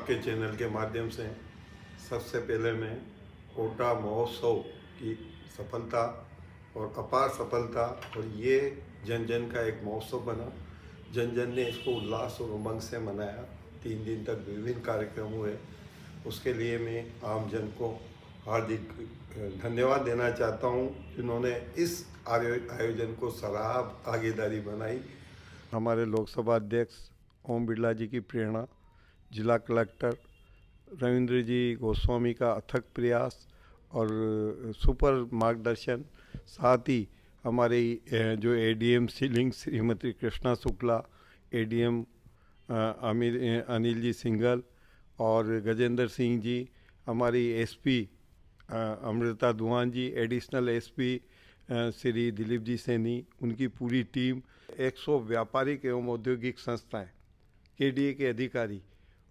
आपके चैनल के माध्यम से सबसे पहले मैं कोटा महोत्सव की सफलता और अपार सफलता और ये जन जन का एक महोत्सव बना, जन जन ने इसको उल्लास और उमंग से मनाया। 3 दिन तक विभिन्न कार्यक्रम हुए। उसके लिए मैं आम जन को हार्दिक धन्यवाद देना चाहता हूँ, जिन्होंने इस आयोजन को सराहा, भागीदारी बनाई। हमारे लोकसभा अध्यक्ष ओम बिरला जी की प्रेरणा, जिला कलेक्टर रविंद्र जी गोस्वामी का अथक प्रयास और सुपर मार्गदर्शन, साथ ही हमारे जो ADM ceiling Shrimati Krishna Shukla, ADM Anil ji Singhal और गजेंद्र सिंह जी, हमारी SP Amrita Duhan ji, additional SP Shri Dilip ji Saini, उनकी पूरी टीम, 100 व्यापारिक एवं औद्योगिक संस्थाएं, केडीए के अधिकारी,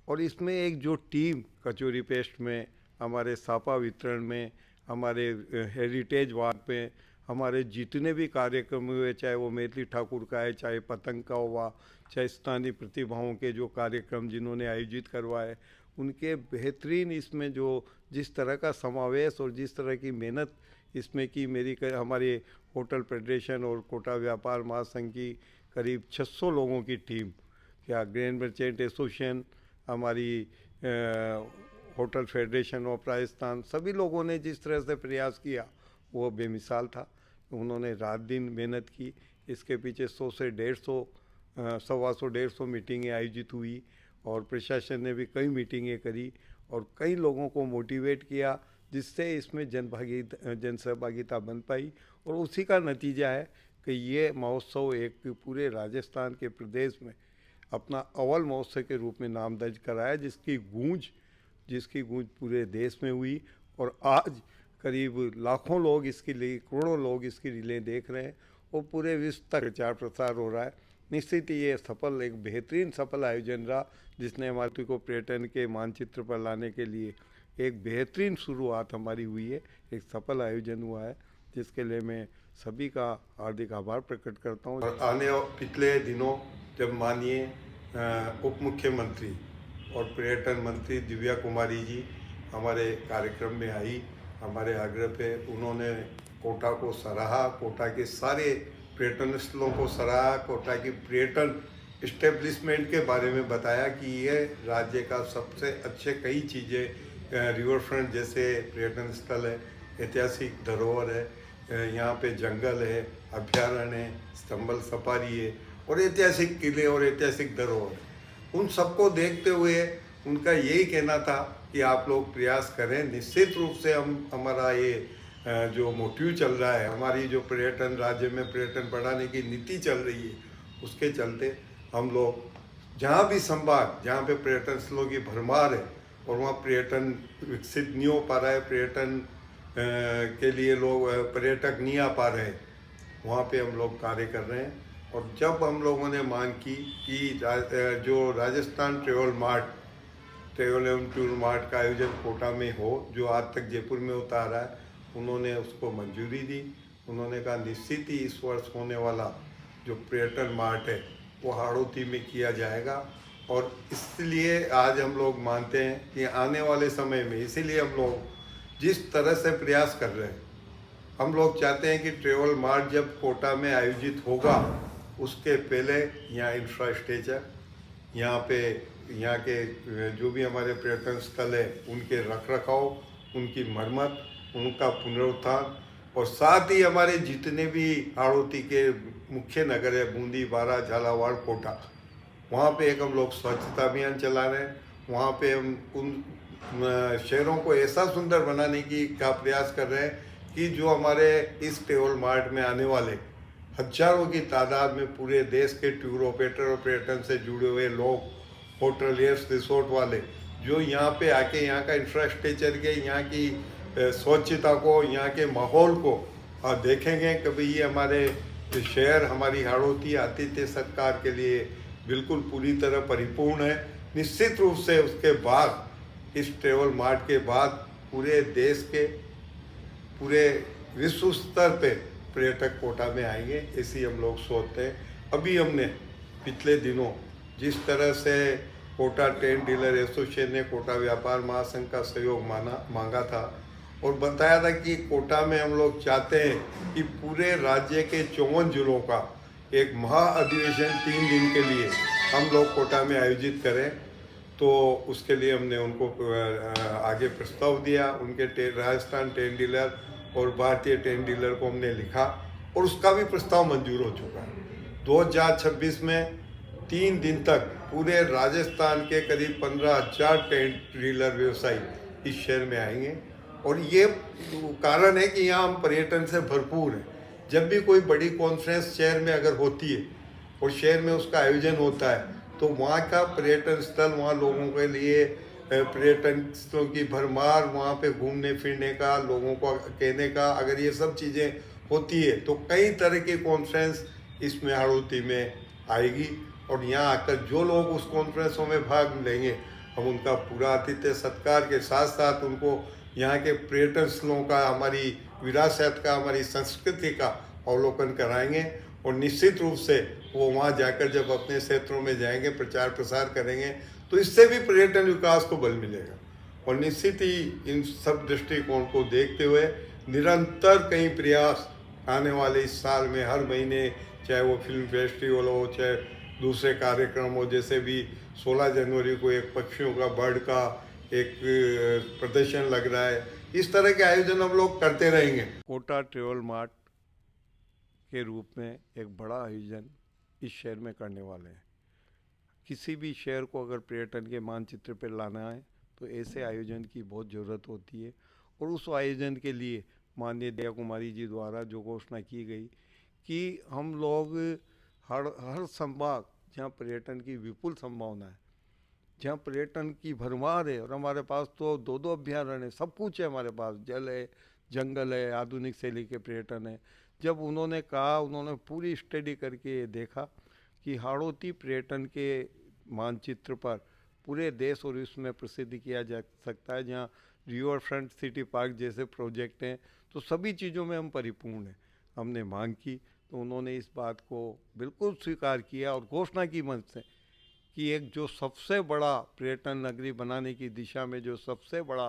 और इसमें एक जो टीम कचौरी पेस्ट में, हमारे सापा वितरण में, हमारे हेरिटेज वार्ड में, हमारे जितने भी कार्यक्रम हुए, चाहे वो मैथिली ठाकुर का है, चाहे पतंग का हुआ, चाहे स्थानीय प्रतिभाओं के जो कार्यक्रम जिन्होंने आयोजित करवाए, उनके बेहतरीन इसमें जो जिस तरह का समावेश और जिस तरह की मेहनत इसमें की, हमारे होटल फेडरेशन और कोटा व्यापार महासंघ की करीब 600 लोगों की टीम, क्या ग्रैंड मर्चेंट एसोसिएशन, हमारी होटल फेडरेशन ऑफ राजस्थान, सभी लोगों ने जिस तरह से प्रयास किया वो बेमिसाल था। उन्होंने रात दिन मेहनत की। इसके पीछे 100 से 150, 125 मीटिंगें आयोजित हुई और प्रशासन ने भी कई मीटिंगें करी और कई लोगों को मोटिवेट किया, जिससे इसमें जन सहभागिता बन पाई। और उसी का नतीजा है कि ये महोत्सव एक पूरे राजस्थान के प्रदेश में अपना अव्वल महोत्सव के रूप में नाम दर्ज कराया, जिसकी गूंज पूरे देश में हुई। और आज करीब लाखों लोग इसके लिए, करोड़ों लोग इसकी रीलें देख रहे हैं और पूरे विश्व तक प्रचार प्रसार हो रहा है। निश्चित ही ये एक बेहतरीन सफल आयोजन रहा, जिसने हमारे को पर्यटन के मानचित्र पर लाने के लिए एक बेहतरीन शुरुआत हमारी हुई है। एक सफल आयोजन हुआ है, जिसके लिए मैं सभी का हार्दिक आभार प्रकट करता हूँ। और पिछले दिनों जब माननीय उप मुख्यमंत्री और पर्यटन मंत्री दिव्या कुमारी जी हमारे कार्यक्रम में आई, हमारे आग्रह पे उन्होंने कोटा को सराहा, कोटा के सारे पर्यटन स्थलों को सराहा, कोटा की पर्यटन इस्टेब्लिशमेंट के बारे में बताया कि ये राज्य का सबसे अच्छे कई चीज़ें, रिवर फ्रंट जैसे पर्यटन स्थल है, ऐतिहासिक धरोहर है, यहाँ पे जंगल है, अभ्यारण्य है, स्तंभल सफारी है और ऐतिहासिक किले और ऐतिहासिक धरोहर है। उन सबको देखते हुए उनका यही कहना था कि आप लोग प्रयास करें। निश्चित रूप से हमारा ये जो मोटिव चल रहा है, हमारी जो पर्यटन, राज्य में पर्यटन बढ़ाने की नीति चल रही है, उसके चलते हम लोग जहाँ भी संभाग, जहाँ पे पर्यटन स्थलों की भरमार है और वहाँ पर्यटन विकसित नहीं हो पा रहा है, पर्यटन के लिए लोग, पर्यटक नहीं आ पा रहे, वहाँ पे हम लोग कार्य कर रहे हैं। और जब हम लोगों ने मांग की कि जो राजस्थान ट्रेवल एवं टूर मार्ट का आयोजन कोटा में हो, जो आज तक जयपुर में होता आ रहा है, उन्होंने उसको मंजूरी दी। उन्होंने कहा निश्चित ही इस वर्ष होने वाला जो पर्यटन मार्ट है वो हाड़ौती में किया जाएगा। और इसलिए आज हम लोग मानते हैं कि आने वाले समय में, इसीलिए हम लोग जिस तरह से प्रयास कर रहे हैं, हम लोग चाहते हैं कि ट्रेवल मार्ट जब कोटा में आयोजित होगा, उसके पहले यहाँ इंफ्रास्ट्रक्चर, यहाँ के जो भी हमारे पर्यटन स्थल है उनके रखरखाव, उनकी मरम्मत, उनका पुनरुत्थान, और साथ ही हमारे जितने भी हाड़ौती के मुख्य नगर है, बूंदी, बारा, झालावाड़, कोटा, वहाँ पे एक हम लोग स्वच्छता अभियान चला रहे हैं। वहाँ पे हम उन शहरों को ऐसा सुंदर बनाने का प्रयास कर रहे हैं कि जो हमारे इस ट्रेवल मार्ट में आने वाले हजारों की तादाद में पूरे देश के टूर ऑपरेटर और पर्यटन से जुड़े हुए लोग, होटलियर्स, रिसोर्ट वाले, जो यहाँ पे आके यहाँ का इंफ्रास्ट्रक्चर के, यहाँ की स्वच्छता को, यहाँ के माहौल को देखेंगे। कभी ये हमारे शहर, हमारी हाड़ौती आतिथ्य सत्कार के लिए बिल्कुल पूरी तरह परिपूर्ण है। निश्चित रूप से उसके बाद, इस ट्रेवल मार्ट के बाद, पूरे देश के, पूरे विश्व स्तर पे पर्यटक कोटा में आएंगे, ऐसी हम लोग सोचते हैं। अभी हमने पिछले दिनों जिस तरह से कोटा ट्रेन डीलर एसोसिएशन ने कोटा व्यापार महासंघ का सहयोग मांगा था और बताया था कि कोटा में हम लोग चाहते हैं कि पूरे राज्य के 54 जिलों का एक महा अधिवेशन 3 दिन के लिए हम लोग कोटा में आयोजित करें। तो उसके लिए हमने उनको आगे प्रस्ताव दिया। उनके राजस्थान ट्रेन डीलर और भारतीय ट्रेन डीलर को हमने लिखा और उसका भी प्रस्ताव मंजूर हो चुका है। 2026 में 3 दिन तक पूरे राजस्थान के करीब 15,000 ट्रेन डीलर व्यवसायी इस शहर में आएंगे और ये कारण है कि यहाँ हम पर्यटन से भरपूर हैं। जब भी कोई बड़ी कॉन्फ्रेंस शहर में अगर होती है और शहर में उसका आयोजन होता है तो वहाँ का पर्यटन स्थल, वहाँ लोगों के लिए पर्यटन स्थलों की भरमार, वहाँ पे घूमने फिरने का, लोगों को कहने का, अगर ये सब चीज़ें होती है तो कई तरह की कॉन्फ्रेंस इसमें हाड़ौती में आएगी और यहाँ आकर जो लोग उस कॉन्फ्रेंसों में भाग लेंगे हम उनका पूरा आतिथ्य सत्कार के साथ साथ उनको यहाँ के पर्यटन स्थलों का, हमारी विरासत का, हमारी संस्कृति का अवलोकन कराएंगे और निश्चित रूप से वो वहाँ जाकर जब अपने क्षेत्रों में जाएंगे, प्रचार प्रसार करेंगे तो इससे भी पर्यटन विकास को बल मिलेगा। और निश्चित ही इन सब दृष्टिकोण को देखते हुए निरंतर कई प्रयास आने वाले इस साल में हर महीने, चाहे वो फिल्म फेस्टिवल हो, चाहे दूसरे कार्यक्रम हो, जैसे भी 16 जनवरी को एक पक्षियों का, बर्ड का एक प्रदर्शन लग रहा है, इस तरह के आयोजन हम लोग करते रहेंगे। कोटा ट्रेवल मार्ट के रूप में एक बड़ा आयोजन इस शहर में करने वाले हैं। किसी भी शहर को अगर पर्यटन के मानचित्र पर लाना है तो ऐसे आयोजन की बहुत ज़रूरत होती है और उस आयोजन के लिए माननीय दया कुमारी जी द्वारा जो घोषणा की गई कि हम लोग हर संभाग जहाँ पर्यटन की विपुल संभावना है, जहाँ पर्यटन की भरमार है और हमारे पास तो 2 अभयारण्य है, सब कुछ है हमारे पास, जल है, जंगल है, आधुनिक शैली के पर्यटन है। जब उन्होंने कहा, उन्होंने पूरी स्टडी करके देखा कि हाड़ौती पर्यटन के मानचित्र पर पूरे देश और विश्व में प्रसिद्ध किया जा सकता है, जहाँ रिवर फ्रंट सिटी पार्क जैसे प्रोजेक्ट हैं, तो सभी चीज़ों में हम परिपूर्ण हैं। हमने मांग की तो उन्होंने इस बात को बिल्कुल स्वीकार किया और घोषणा की मंच से कि एक जो सबसे बड़ा पर्यटन नगरी बनाने की दिशा में जो सबसे बड़ा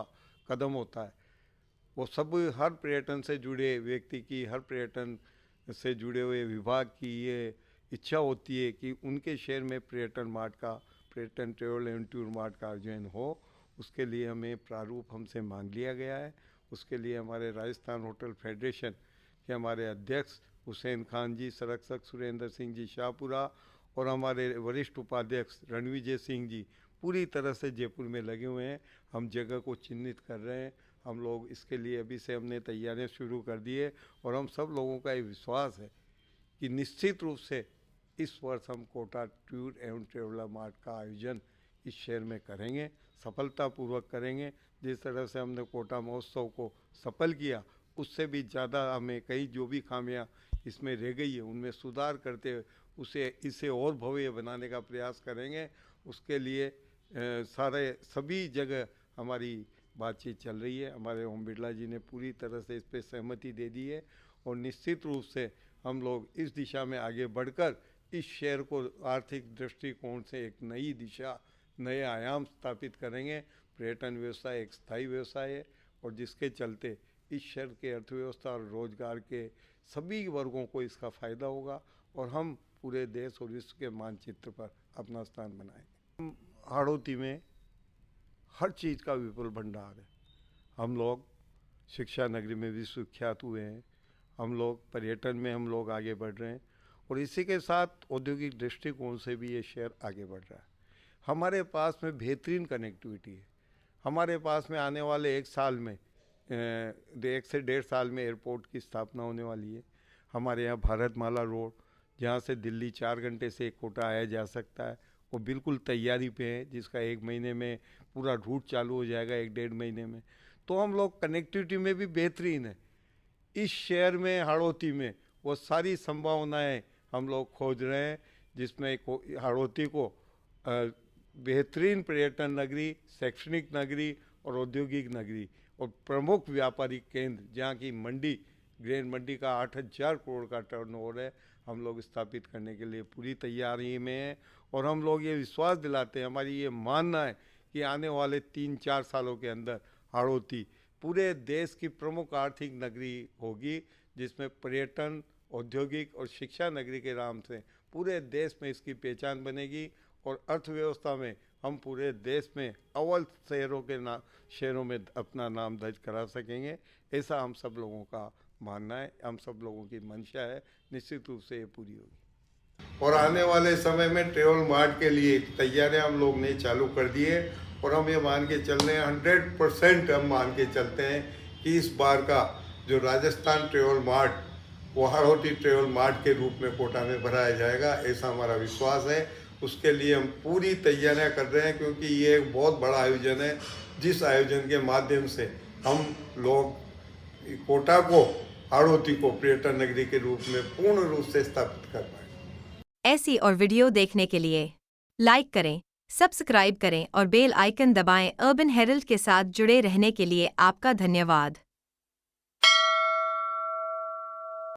कदम होता है वो सब हर पर्यटन से जुड़े व्यक्ति की, हर पर्यटन से जुड़े हुए विभाग की ये इच्छा होती है कि उनके शहर में पर्यटन मार्ट का, पर्यटन ट्रेवल एंड टूर मार्ट का आयोजन हो। उसके लिए हमें प्रारूप हमसे मांग लिया गया है। उसके लिए हमारे राजस्थान होटल फेडरेशन के हमारे अध्यक्ष हुसैन खान जी, संरक्षक सुरेंद्र सिंह जी शाहपुरा और हमारे वरिष्ठ उपाध्यक्ष रणविजय सिंह जी पूरी तरह से जयपुर में लगे हुए हैं। हम जगह को चिन्हित कर रहे हैं। हम लोग इसके लिए अभी से हमने तैयारियां शुरू कर दी है और हम सब लोगों का ये विश्वास है कि निश्चित रूप से इस वर्ष हम कोटा टूर एवं ट्रेवलर मार्ट का आयोजन इस शहर में करेंगे, सफलतापूर्वक करेंगे। जिस तरह से हमने कोटा महोत्सव को सफल किया उससे भी ज़्यादा हमें कई जो भी खामियां इसमें रह गई है उनमें सुधार करते हुए इसे और भव्य बनाने का प्रयास करेंगे। उसके लिए सभी जगह हमारी बातचीत चल रही है। हमारे ओम बिरला जी ने पूरी तरह से इस पर सहमति दे दी है और निश्चित रूप से हम लोग इस दिशा में आगे बढ़कर इस शहर को आर्थिक दृष्टिकोण से एक नई दिशा, नए आयाम स्थापित करेंगे। पर्यटन व्यवसाय एक स्थायी व्यवसाय है और जिसके चलते इस शहर के अर्थव्यवस्था और रोजगार के सभी वर्गों को इसका फ़ायदा होगा और हम पूरे देश और विश्व के मानचित्र पर अपना स्थान बनाएंगे। हाड़ौती में हर चीज़ का विपुल भंडार है। हम लोग शिक्षा नगरी में विश्वविख्यात हुए हैं। हम लोग पर्यटन में हम लोग आगे बढ़ रहे हैं और इसी के साथ औद्योगिक दृष्टिकोण से भी ये शहर आगे बढ़ रहा है। हमारे पास में बेहतरीन कनेक्टिविटी है। हमारे पास में आने वाले 1 साल में 1 से 1.5 साल में एयरपोर्ट की स्थापना होने वाली है। हमारे यहाँ भारतमाला रोड, जहाँ से दिल्ली 4 घंटे से कोटा आया जा सकता है, वो बिल्कुल तैयारी पे है, जिसका 1 महीने में पूरा रूट चालू हो जाएगा, 1-1.5 महीने में। तो हम लोग कनेक्टिविटी में भी बेहतरीन है। इस शहर में, हाड़ौती में, वो सारी संभावनाएं हम लोग खोज रहे हैं जिसमें हाड़ौती को बेहतरीन पर्यटन नगरी, शैक्षणिक नगरी और औद्योगिक नगरी और प्रमुख व्यापारिक केंद्र, जहाँ की मंडी, ग्रेन मंडी का 8,000 करोड़ का टर्नओवर है, हम लोग स्थापित करने के लिए पूरी तैयारी में हैं और हम लोग ये विश्वास दिलाते हैं, हमारी ये मानना है कि आने वाले 3-4 सालों के अंदर हाड़ौती पूरे देश की प्रमुख आर्थिक नगरी होगी, जिसमें पर्यटन, औद्योगिक और शिक्षा नगरी के नाम से पूरे देश में इसकी पहचान बनेगी और अर्थव्यवस्था में हम पूरे देश में अव्वल शहरों में अपना नाम दर्ज करा सकेंगे। ऐसा हम सब लोगों का मानना है, हम सब लोगों की मंशा है, निश्चित रूप से ये पूरी होगी। और आने वाले समय में ट्रेवल मार्ट के लिए तैयारियां हम लोग ने चालू कर दी है और हम ये मान के चल रहे हैं, 100% हम मान के चलते हैं कि इस बार का जो राजस्थान ट्रेवल मार्ट वो हाड़ौती ट्रेवल मार्ट के रूप में कोटा में भराया जाएगा, ऐसा हमारा विश्वास है। उसके लिए हम पूरी तैयारियां कर रहे हैं, क्योंकि ये एक बहुत बड़ा आयोजन है, जिस आयोजन के माध्यम से हम लोग कोटा को, हाड़ौती को पर्यटन नगरी के रूप में पूर्ण रूप से स्थापित कर पाए। ऐसी और वीडियो देखने के लिए लाइक करें, सब्सक्राइब करें और बेल आइकन दबाएं। अर्बन हेरल्ड के साथ जुड़े रहने के लिए आपका धन्यवाद।